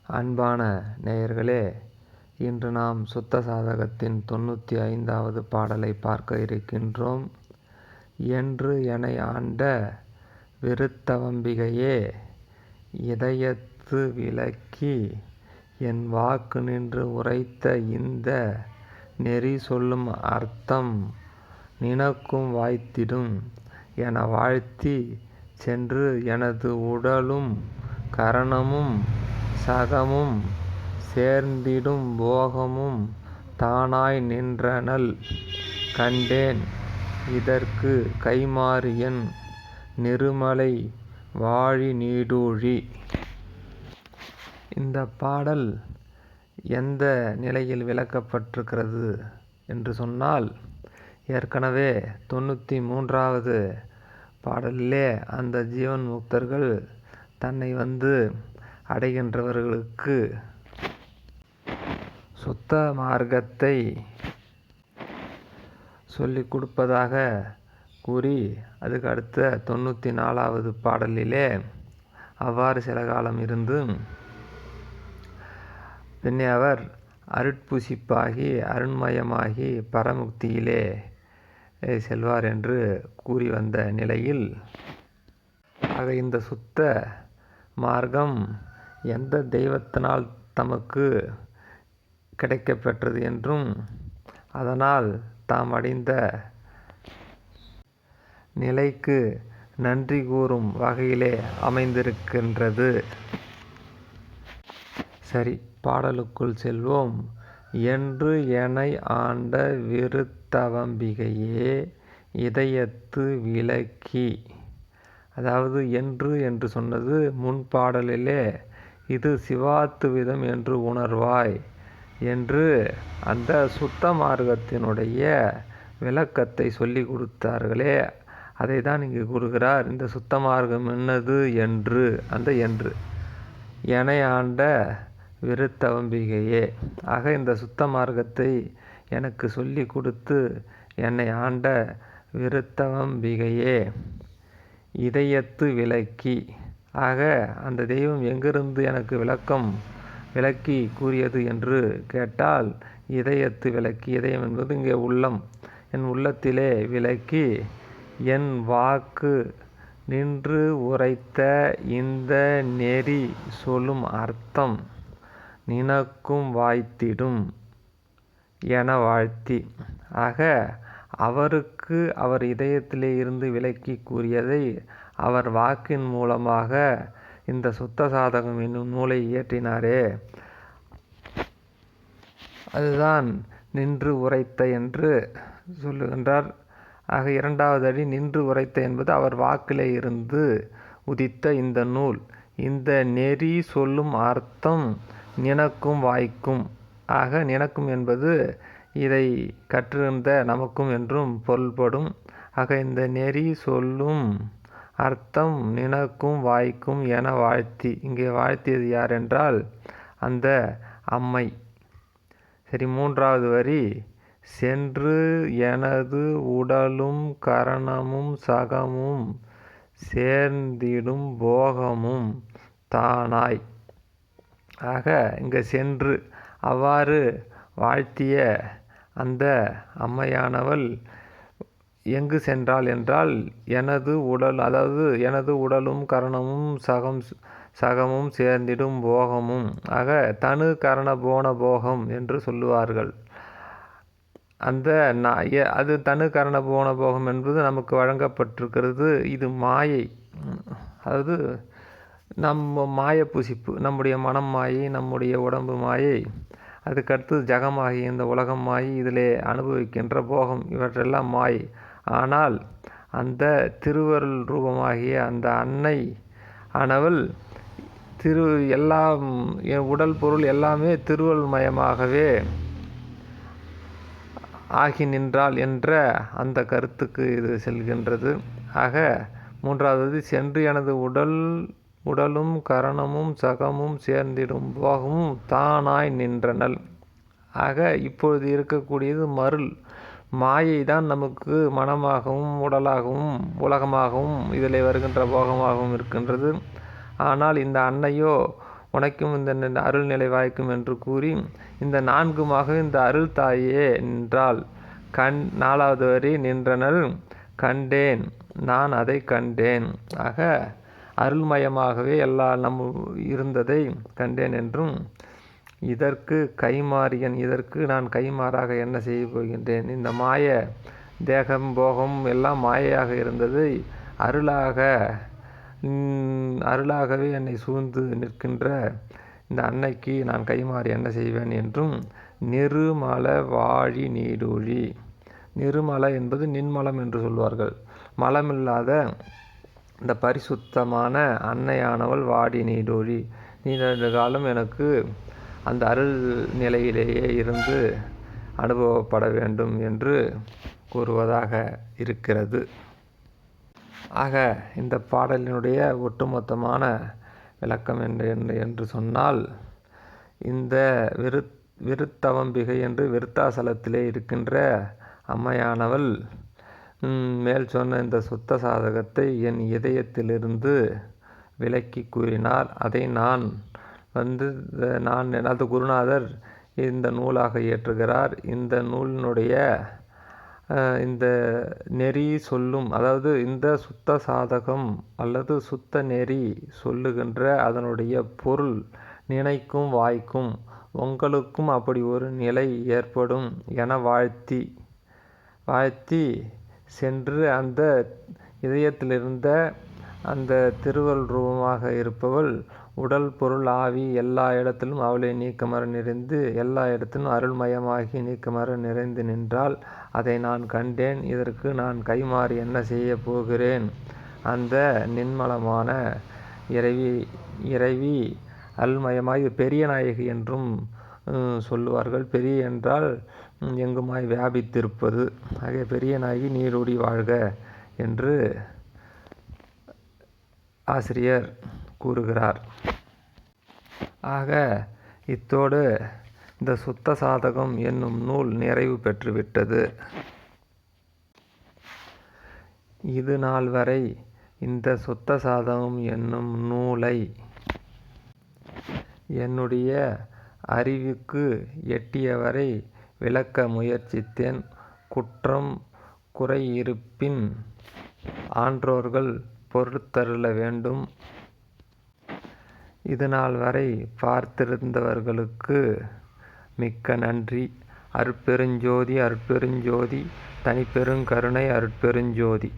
அன்பான நேயர்களே, இன்று நாம் சுத்த சாதகத்தின் 95வது பாடலை பார்க்க இருக்கின்றோம். என்று எனை ஆண்ட விருத்தவம்பிகையே, இதயத்து விளக்கி என் வாக்கு நின்று உரைத்த இந்த நெறி சொல்லும் அர்த்தம் நினக்கும் வாய்த்திடும் என வாழ்த்தி, சென்று எனது உடலும் கரணமும் சகமும் சேர்ந்திடும் போகமும் தானாய் நின்றனள் கண்டேன் இதற்கு கைம்மாறு என் நிருமலை வாழி நீடூழி. இந்த பாடல் எந்த நிலையில் விளக்கப்பட்டிருக்கிறது என்று சொன்னால், ஏற்கனவே 93வது பாடலிலே அந்த ஜீவன் முக்தர்கள் தன்னை அடைகின்றவர்களுக்கு சுத்த மார்க்கத்தை சொல்லிக் கொடுப்பதாக கூறி, அதுக்கு அடுத்த 94வது பாடலிலே அவ்வாறு சில காலம் இருந்து பின்னே அவர் அருட்புசிப்பாகி அருண்மயமாகி பரமுக்தியிலே செல்வார் என்று கூறி வந்த நிலையில், ஆக இந்த சுத்த மார்க்கம் எந்த தெய்வத்தினால் தமக்கு கிடைக்கப்பெற்றது என்றும், அதனால் தாம் அடைந்த நிலைக்கு நன்றி கூறும் வகையிலே அமைந்திருக்கின்றது. சரி, பாடலுக்குள் செல்வோம். என்று எனை ஆண்ட விருத்தவம்பிகையே, இதயத்து விளக்கி. அதாவது என்று சொன்னது முன்பாடலிலே இது சிவாத்துவிதம் என்று உணர்வாய் என்று அந்த சுத்த மார்க்கத்தினுடைய விளக்கத்தை சொல்லி கொடுத்தார்களே, அதை தான் இங்கு கூறுகிறார். இந்த சுத்த மார்க்கம் என்னது என்று, அந்த என்று எனை ஆண்ட விருத்தவம்பிகையே. ஆக இந்த சுத்த மார்க்கத்தை எனக்கு சொல்லி கொடுத்து என்னை ஆண்ட விருத்தவம்பிகையே, இதயத்து விளக்கி. ஆக அந்த தெய்வம் எங்கிருந்து எனக்கு விளக்கி கூறியது என்று கேட்டால், இதயத்து விளக்கி. இதயம் என்பது இங்கே உள்ளம். என் உள்ளத்திலே விளக்கி என் வாக்கு நின்று உரைத்த இந்த நெறி சொல்லும் அர்த்தம் நினக்கும் வாய்த்திடும் என வாழ்த்தி. ஆக அவருக்கு அவர் இதயத்திலே இருந்து விளக்கி கூறியதை அவர் வாக்கின் மூலமாக இந்த சுத்த சாதகம் என்னும் நூலை இயற்றினாரே, அதுதான் நின்று உரைத்த என்று சொல்லுகின்றார். ஆக இரண்டாவது அடி நின்று உரைத்த என்பது அவர் வாக்கிலே இருந்து உதித்த இந்த நூல். இந்த நெறி சொல்லும் அர்த்தம் நினக்கும் வாய்க்கும். ஆக நினக்கும் என்பது இதை கற்றிருந்த நமக்கும் என்றும் பொருள்படும். ஆக இந்த நெறி சொல்லும் அர்த்தம் நினக்கும் வாய்க்கும் என வாழ்த்தி. இங்கே வாழ்த்தியது யார் என்றால் அந்த அம்மை. சரி, மூன்றாவது வரி. சென்று எனது உடலும் கரணமும் சகமும் சேர்ந்திடும் போகமும் தானாய். ஆக இங்கே சென்று அவ்வாறு வாழ்த்திய அந்த அம்மையானவள் எங்கு சென்றாள் என்றால், எனது உடல், அதாவது எனது உடலும் கரணமும் சகமும் சேர்ந்திடும் போகமும். ஆக தனு கரண போன போகம் என்று சொல்லுவார்கள். அந்த அது தனு கரண போன போகம் என்பது நமக்கு வழங்கப்பட்டிருக்கிறது. இது மாயை, அதாவது மாய புசிப்பு. நம்முடைய மனம் மாயை, நம்முடைய உடம்பு மாயை, அதுக்கடுத்து ஜகமாகி இந்த உலகம் மாயை, இதிலே அனுபவிக்கின்ற போகம், இவற்றெல்லாம் மாயை. ஆனால் அந்த திருவருள் ரூபமாகிய அந்த அன்னை ஆனவள் எல்லாம் உடல் பொருள் எல்லாமே திருவருள் மயமாகவே ஆகி நின்றாள் என்ற அந்த கருத்துக்கு இது செல்கின்றது. ஆக மூன்றாவது, சென்று எனது உடலும் கரணமும் சகமும் சேர்ந்திடும் போகமும் தானாய் நின்றனள். ஆக இப்பொழுது இருக்கக்கூடியது மருள் மாயை தான் நமக்கு மனமாகவும் உடலாகவும் உலகமாகவும் இதில் வருகின்ற போகமாகவும் இருக்கின்றது. ஆனால் இந்த அன்னையோ உனக்கும் இந்த அருள் நிலை வாய்க்கும் என்று கூறி இந்த 4மாக இந்த அருள் தாயே நின்றாள். 4வது வரி நின்றனள் கண்டேன் நான் அதை கண்டேன். ஆக அருள்மயமாகவே எல்லா இருந்ததை கண்டேன் என்றும், இதற்கு கைமாறியன், இதற்கு நான் கைமாறாக என்ன செய்ய போகின்றேன்? இந்த மாய தேகம் போகம் எல்லாம் மாயையாக இருந்தது, அருளாகவே என்னை சூழ்ந்து நிற்கின்ற இந்த அன்னைக்கு நான் கைமாறி என்ன செய்வேன் என்றும், நிருமல வாழி நீடூழி. நிருமல என்பது நின்மலம் என்று சொல்வார்கள். மலமில்லாத இந்த பரிசுத்தமான அன்னையானவள் வாடி நீடூழி, நீண்ட காலம் எனக்கு அந்த அருள் நிலையிலேயே இருந்து அனுபவப்பட வேண்டும் என்று கூறுவதாக இருக்கிறது. ஆக இந்த பாடலினுடைய ஒட்டுமொத்தமான விளக்கம் என்று சொன்னால், இந்த விருத்தவம்பிகை என்று விருத்தாசலத்திலே இருக்கின்ற அம்மையானவள் மேல் சொன்ன இந்த சுத்த சாதகத்தை என் இதயத்திலிருந்து விளக்கி கூறினார். அதை எனது குருநாதர் இந்த நூலாக இயற்றுகிறார். இந்த நூலினுடைய இந்த நெறி சொல்லும், அதாவது இந்த சுத்த சாதகம் அல்லது சுத்த நெறி சொல்லுகின்ற அதனுடைய பொருள் நினைக்கும் வாய்க்கும் உங்களுக்கும் அப்படி ஒரு நிலை ஏற்படும் என வாழ்த்தி சென்று அந்த இதயத்திலிருந்த அந்த திருவருள் ரூபமாக இருப்பவள் உடல் பொருள் ஆவி எல்லா இடத்திலும் அவளை நீக்கமர நிறைந்து எல்லா இடத்திலும் அருள்மயமாகி நீக்கமர நிறைந்து நின்றால் அதை நான் கண்டேன். இதற்கு நான் கைமாறி என்ன செய்ய போகிறேன்? அந்த நின்மலமான இறைவி அருள்மயமாய் பெரிய நாயகி என்றும் சொல்லுவார்கள். பெரிய என்றால் எங்குமாய் வியாபித்திருப்பது. ஆகிய பெரிய நாயகி நீடூடி வாழ்க என்று ஆசிரியர் கூறுகிறார். ஆக இத்தோடு இந்த சுத்த சாதகம் என்னும் நூல் நிறைவு பெற்றுவிட்டது. இது நாள் வரை இந்த சுத்த சாதகம் என்னும் நூலை என்னுடைய அறிவுக்கு எட்டியவரை விளக்க முயற்சித்தேன். குற்றம் குறை இருப்பின் ஆன்றோர்கள் பொறுத்தருள வேண்டும். இதுநாள் வரை பார்த்திருந்தவர்களுக்கு மிக்க நன்றி. அருட்பெருஞ்சோதி அருட்பெருஞ்சோதி தனிப்பெருங்கருணை அருட்பெருஞ்சோதி.